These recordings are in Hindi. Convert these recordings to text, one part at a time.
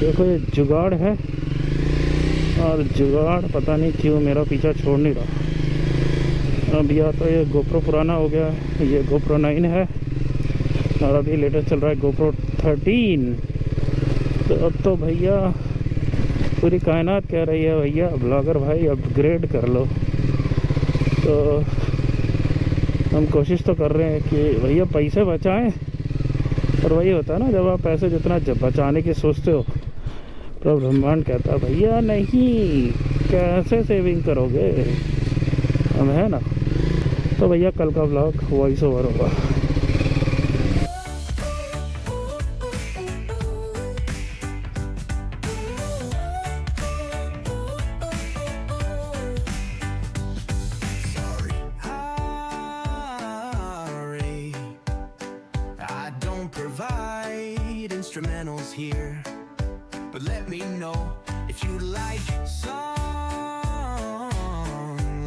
देखो ये जुगाड़ है, और जुगाड़ पता नहीं क्यों मेरा पीछा छोड़ नहीं रहा। अब या तो ये गोप्रो पुराना हो गया है, ये गोप्रो 9 है, और अभी लेटेस्ट चल रहा है गोप्रो 13। तो अब तो भैया पूरी कायनात कह रही है भैया ब्लॉगर भाई अपग्रेड कर लो। तो हम कोशिश तो कर रहे हैं कि भैया पैसे बचाएं, और वही होता है ना, जब आप पैसे जितना बचाने की सोचते हो तो ब्रह्मांड कहता है भैया नहीं, कैसे सेविंग करोगे, हम है ना। तो भैया कल का ब्लॉग वॉइस ओवर होगा। Instrumentals here, but let me know if you like song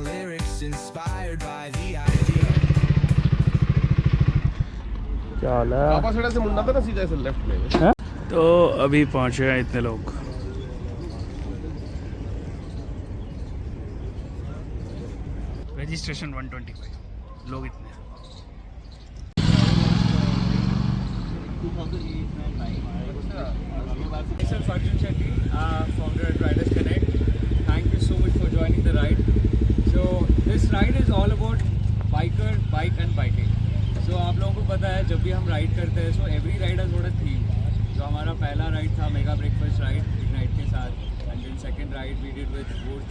lyrics inspired by the idea. चल कापासड़ा से मुंडा था ना, सीधा ऐसे लेफ्ट में। तो अभी पहुंचे हैं इतने लोग। रजिस्ट्रेशन 125 लोग इतने। Myself Arjun Shetty, founder at Riders Connect. Thank you so much for joining the ride. So this ride is all about biker, bike and biking. So आप लोगों को पता है जब भी हम राइड करते हैं, so every ride has got a theme. जो हमारा पहला राइड था मेगा ब्रेकफास्ट राइड इग्नाइट के साथ, and then second ride we did with Boost,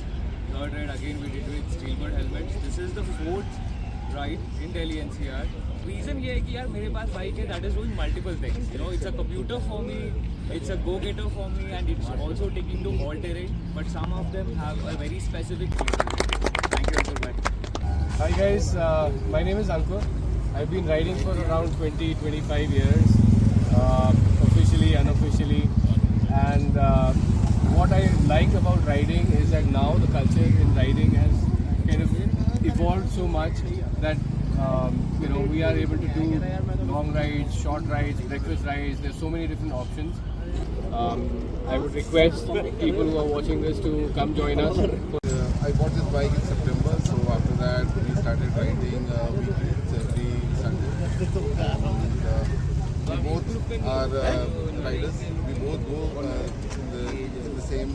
third ride again we did with Steelbird helmets. This is the fourth ride in Delhi NCR. Reason ये है कि यार मेरे पास बाइक है that is doing multiple things. You know, it's a commuter for me, it's a go-getter for me, and it's also taking to all terrain. But some of them have a very specific. Thank you, Ankur bhai. Hi guys, my name is Ankur. I've been riding for around 20-25 years, officially, unofficially, and what I like about riding is that now the culture in riding has kind of evolved so much that you know, we are able to do long rides, short rides, breakfast rides. There's so many different options. I would request people who are watching this to come join us. I bought this bike in September, so after that we started riding weekends every Sunday. And, we both are riders. We both go in the same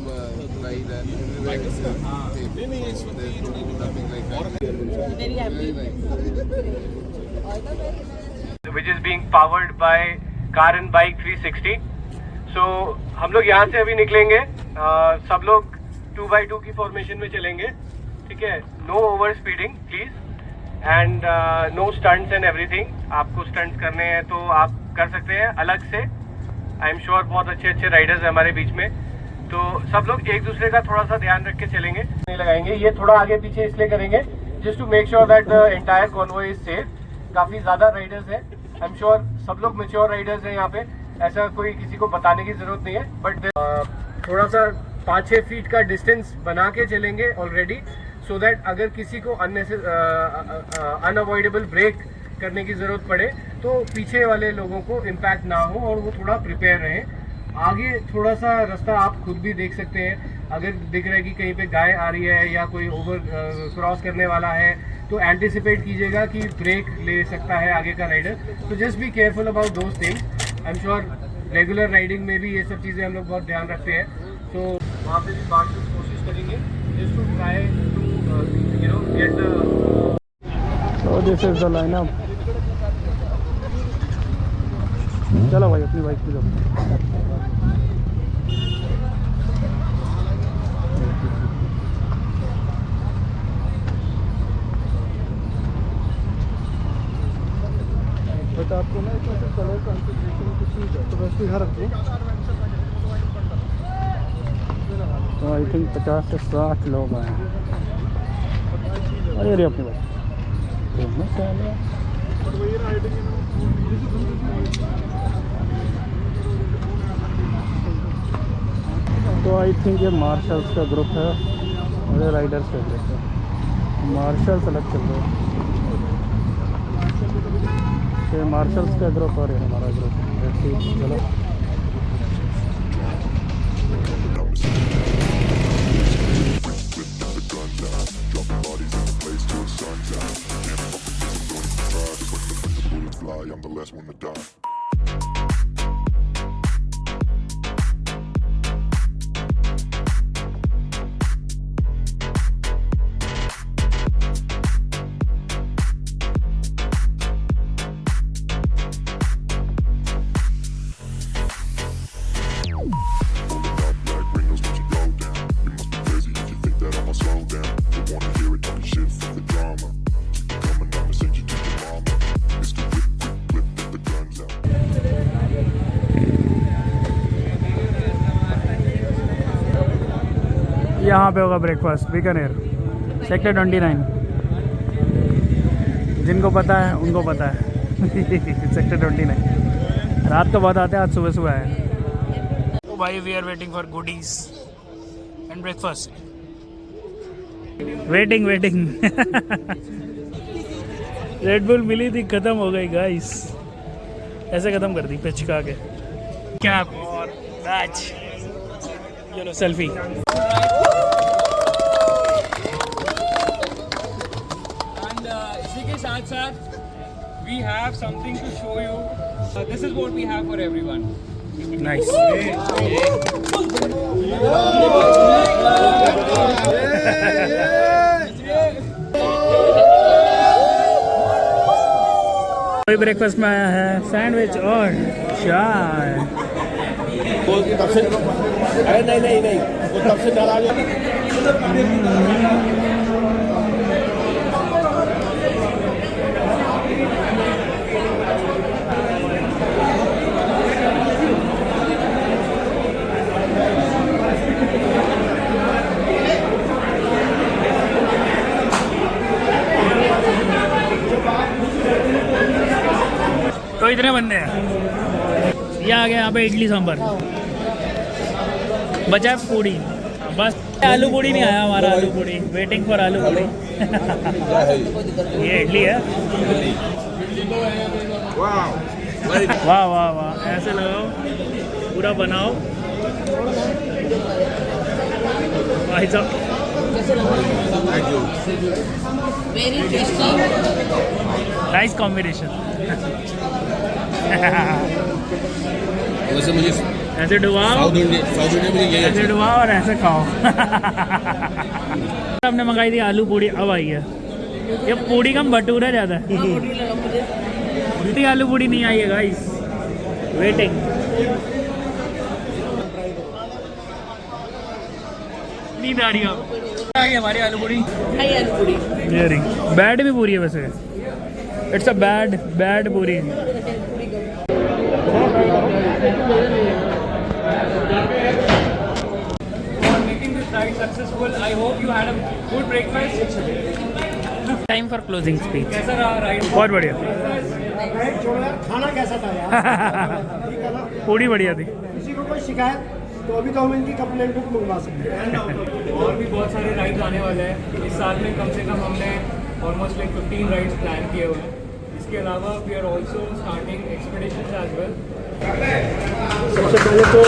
ride, and everywhere is the same. So there's nothing like that. Very nice. Which is being powered by Car and Bike 360. So हम लोग यहाँ से अभी निकलेंगे, सब लोग 2x2 की फॉर्मेशन में चलेंगे, ठीक है। No over speeding please, and no stunts and everything. आपको स्टंट्स करने हैं तो आप कर सकते हैं अलग से। आई एम श्योर बहुत अच्छे अच्छे राइडर्स हैं हमारे बीच में, तो सब लोग एक दूसरे का थोड़ा सा ध्यान रख के चलेंगे, नहीं लगाएंगे। ये थोड़ा आगे पीछे इसलिए करेंगे just to make sure that the entire convoy is safe. काफी ज्यादा राइडर्स हैं, आई एम श्योर सब लोग मैच्योर राइडर्स हैं यहाँ पे, ऐसा कोई किसी को बताने की जरूरत नहीं है। बट थोड़ा सा 5-6 फीट का डिस्टेंस बना के चलेंगे ऑलरेडी, सो दैट अगर किसी को अनअवॉइडेबल ब्रेक करने की जरूरत पड़े तो पीछे वाले लोगों को इम्पैक्ट ना हो और वो थोड़ा प्रिपेयर रहें। आगे थोड़ा सा रास्ता आप खुद भी देख सकते हैं, अगर दिख रहा है कि कहीं पे गाय आ रही है या कोई ओवर क्रॉस करने वाला है तो एंटिसिपेट कीजिएगा कि ब्रेक ले सकता है आगे का राइडर। तो just be careful about those things. I am sure regular riding में भी ये सब चीज़ें हम लोग बहुत ध्यान रखते हैं, तो वहाँ पे भी बांटने की कोशिश करेंगे just to try to you know get the. So this is the lineup. चलो भाई अपनी बाइक पे जाओ। बट आपको ना इसमें कलर कॉन्फ़िगरेशन कुछ नहीं है, तो बस यहाँ रख दो। तो आई थिंक 50 से 60 लोग आए हैं। अरे अपनी बाइक तो आई थिंक ये मार्शल्स का ग्रुप है, और राइडर्स का ग्रुप है। मार्शल्स अलग चल रहे हैं, ये मार्शल्स का ग्रुप और ये हमारा ग्रुप। चलो यहाँ पे होगा ब्रेकफास्ट, बीकानेर सेक्टर 29। जिनको पता है उनको पता है। सेक्टर 29 रात को बहुत आते हैं, आज सुबह सुबह आए। तो भाई we are waiting for goodies and breakfast. Waiting Red Bull मिली थी, खत्म हो गई गाइस। ऐसे खत्म कर दी पिचका के। क्या और बैच, चलो सेल्फी। And इसी के साथ साथ we have something to show you. This is what we have for everyone. Nice. कोई ब्रेकफास्ट में आया है सैंडविच और चाय। नहीं वो तब से डरा गया। तो इतने बंदे हैं। ये आ गया यहाँ पे इडली सांभर, बचा पूड़ी बस। आलू पूड़ी नहीं आया हमारा, आलू पूड़ी वेटिंग फॉर आलू पूड़ी। ये इडली है। वाह वाह वाह, ऐसे लगाओ पूरा बनाओ भाई साहब। Very tasty. Nice combination. वैसे मुझे ऐसे डुबाओ, साउथ इंडिया मुझे यही ऐसे डुबाओ और ऐसे खाओ। हमने मंगाई थी आलू पूड़ी, अब आई है। ये पूड़ी कम भटूरा ज़्यादा है। इतनी आलू पूड़ी नहीं आई है गाइस, वेटिंग। नींद आ रही है। आ गई हमारी आलू पूड़ी। Hi, आलू पूरी। ये रही, बैड भी पूरी है वैसे। इट्स अ बैड पूरी। For making this ride successful, I hope you had a good breakfast. Time for closing speech. कैसा रहा राइड? बहुत बढ़िया। खाना कैसा था यार? पूरी बढ़िया थी। किसी को कोई शिकायत तो अभी तो हम इनकी कंप्लेंट बुक मंगवा सकते हैं। और भी बहुत सारे राइड्स आने वाले हैं इस साल में। कम से कम हमने ऑलमोस्ट लाइक 15 राइड्स प्लान किए हुए हैं। इसके अलावा we are also starting expeditions as well. सबसे पहले तो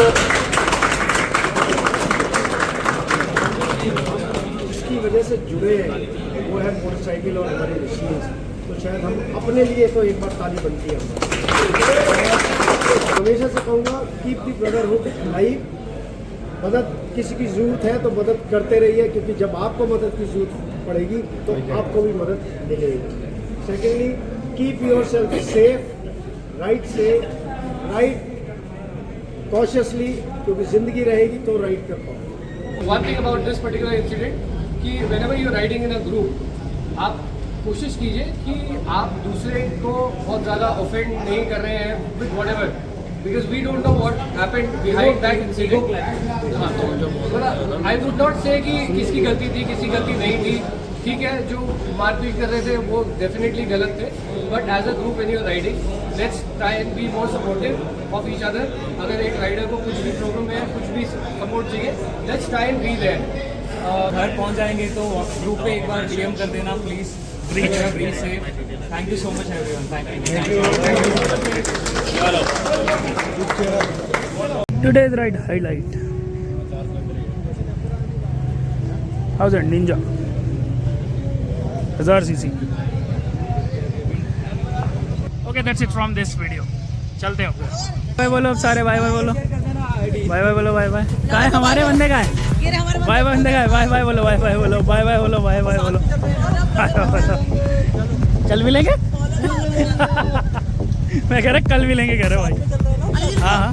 इसकी वजह से जुड़े हैं वो है मोटरसाइकिल और हमारे मशीन्स। तो शायद हम अपने लिए तो एक बार ताली बनती है। हमेशा से कहूँगा कीप दी ब्रदरहुड लाइव। मदद किसी की ज़रूरत है तो मदद करते रहिए, क्योंकि जब आपको मदद की ज़रूरत पड़ेगी तो आपको भी मदद मिलेगी। Secondly, keep yourself safe, ride safe, ride cautiously, क्योंकि ज़िंदगी रहेगी तो राइड कर पाओ। One thing about this particular incident कि whenever you are riding in a group, आप कोशिश कीजिए कि आप दूसरे को बहुत ज़्यादा ऑफेंड नहीं कर रहे हैं with whatever, because we don't know what happened behind that incident. हाँ, I would not say कि किसकी गलती थी, किसकी गलती नहीं थी। ठीक है, जो मारपीट कर रहे थे वो डेफिनेटली गलत थे, but as a group when you are riding, let's try and be more supportive of each other. अगर एक राइडर को कुछ भी प्रॉब्लम है, कुछ भी सपोर्ट चाहिए, let's try and be there. घर पहुंच जाएंगे तो ग्रुप पे एक बार DM कर देना please. Breathe safe. Thank you so much everyone. Thank you. Today's ride highlight. How's it, Ninja? 1000 cc. Okay, that's it from this video. चलते हैं बाय बोलो सारे, बाय बाय बोलो, बाय बाय बोलो, बाय बाय। कहाँ है हमारे बंदे? का है बाय बाय बंदे? का है बाय बाय बोलो, बाय बाय बोलो, बाय बाय बोलो, बाय बाय बोलो। कल मिलेंगे। मैं कह रहा कल मिलेंगे, कह रहे भाई। हाँ हाँ